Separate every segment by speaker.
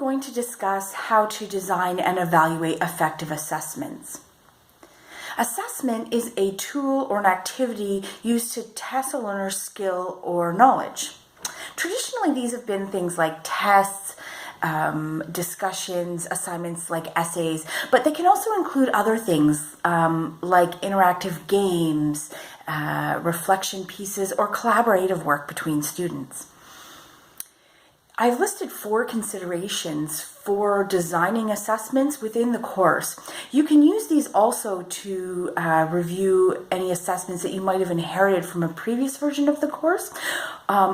Speaker 1: going to discuss how to design and evaluate effective assessments. Assessment is a tool or an activity used to test a learner's skill or knowledge. Traditionally, these have been things like tests, discussions, assignments like essays, but they can also include other things like interactive games, reflection pieces, or collaborative work between students. I've listed 4 considerations for designing assessments within the course. You can use these also to review any assessments that you might have inherited from a previous version of the course,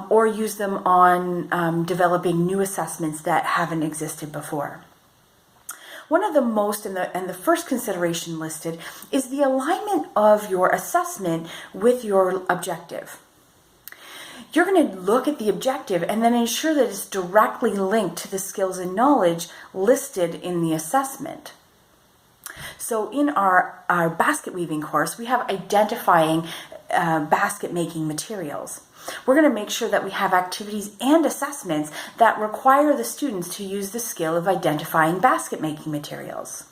Speaker 1: or use them on developing new assessments that haven't existed before. One of the most, and the first consideration listed, is the alignment of your assessment with your objective. You're going to look at the objective and then ensure that it's directly linked to the skills and knowledge listed in the assessment. So in our basket weaving course, we have identifying basket making materials. We're going to make sure that we have activities and assessments that require the students to use the skill of identifying basket making materials.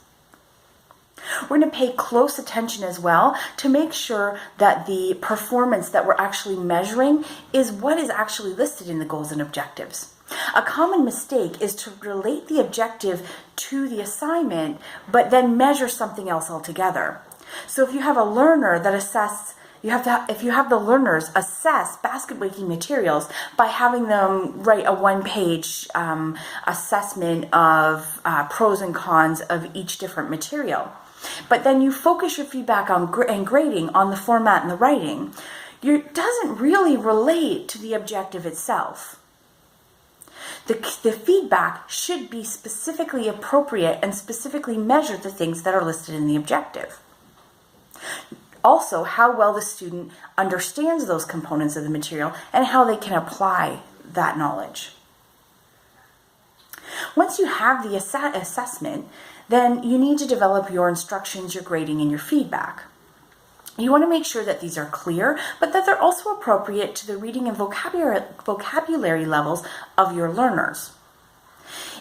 Speaker 1: We're going to pay close attention as well to make sure that the performance that we're actually measuring is what is actually listed in the goals and objectives. A common mistake is to relate the objective to the assignment, but then measure something else altogether. So if you have a learner that if you have the learners assess basket making materials by having them write a 1-page assessment of pros and cons of each different material, but then you focus your feedback on and grading on the format and the writing, it doesn't really relate to the objective itself. The feedback should be specifically appropriate and specifically measure the things that are listed in the objective. Also, how well the student understands those components of the material and how they can apply that knowledge. Once you have the assessment, then you need to develop your instructions, your grading, and your feedback. You want to make sure that these are clear, but that they're also appropriate to the reading and vocabulary levels of your learners.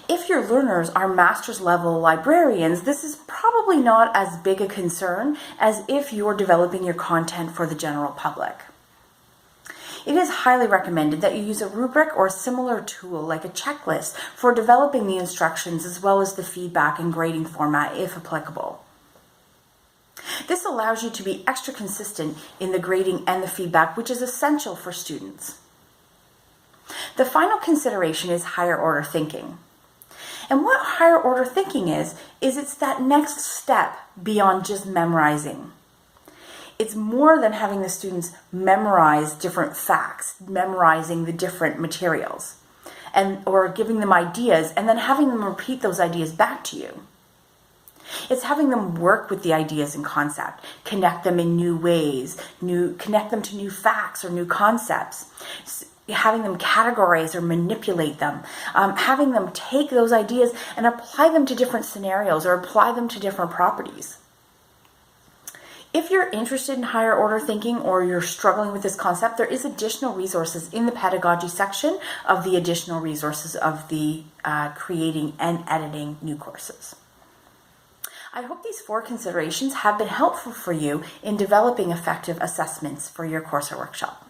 Speaker 1: If your learners are master's level librarians, this is probably not as big a concern as if you're developing your content for the general public. It is highly recommended that you use a rubric or a similar tool like a checklist for developing the instructions as well as the feedback and grading format if applicable. This allows you to be extra consistent in the grading and the feedback, which is essential for students. The final consideration is higher order thinking. And what higher order thinking is it's that next step beyond just memorizing. It's more than having the students memorize different facts, memorizing the different materials, or giving them ideas and then having them repeat those ideas back to you. It's having them work with the ideas and concept, connect them in new ways, connect them to new facts or new concepts, having them categorize or manipulate them, having them take those ideas and apply them to different scenarios or apply them to different properties. If you're interested in higher order thinking or you're struggling with this concept, there is additional resources in the pedagogy section of the additional resources of the creating and editing new courses. I hope these 4 considerations have been helpful for you in developing effective assessments for your course or workshop.